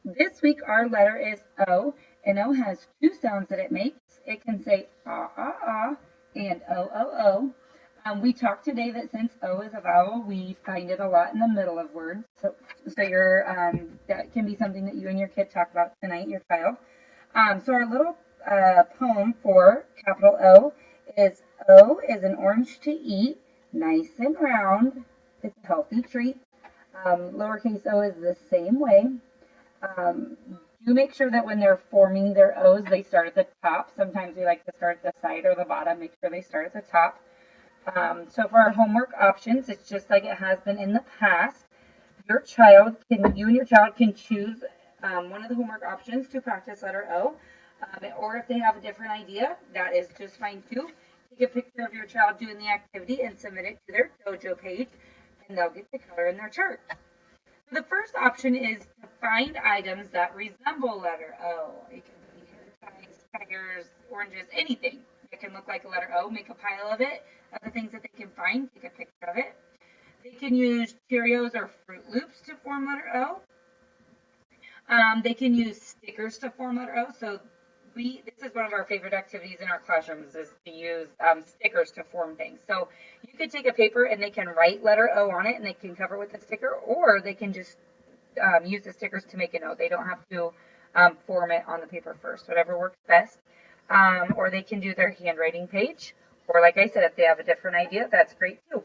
This week our letter is O, and O has two sounds that it makes. It can say ah, ah, ah, and O, O, O. We talked today that since O is a vowel, we find it a lot in the middle of words. So that can be something that you and your kid talk about tonight, your child. So our little poem for capital O is an orange to eat, nice and round. It's a healthy treat. Lowercase o is the same way. Um, do make sure that when they're forming their O's, they start at the top. Sometimes we like to start at the side or the bottom. Make sure they start at the top. So for our homework options, it's just like it has been in the past. You and your child can choose one of the homework options to practice letter O. Or if they have a different idea, that is just fine too. Take a picture of your child doing the activity and submit it to their dojo page, and they'll get to color in their chart. So the first option is to find items that resemble letter O. It can be ties, tigers, oranges, anything that can look like a letter O. Make a pile of it, of the things that they can find. Take a picture of it. They can use Cheerios or Fruit Loops to form letter O. They can use stickers to form letter O. So this is one of our favorite activities in our classrooms is to use stickers to form things. So you could take a paper and they can write letter O on it and they can cover it with a sticker, or they can just use the stickers to make a note. They don't have to form it on the paper first, whatever works best. Or they can do their handwriting page. Or like I said, if they have a different idea, that's great too.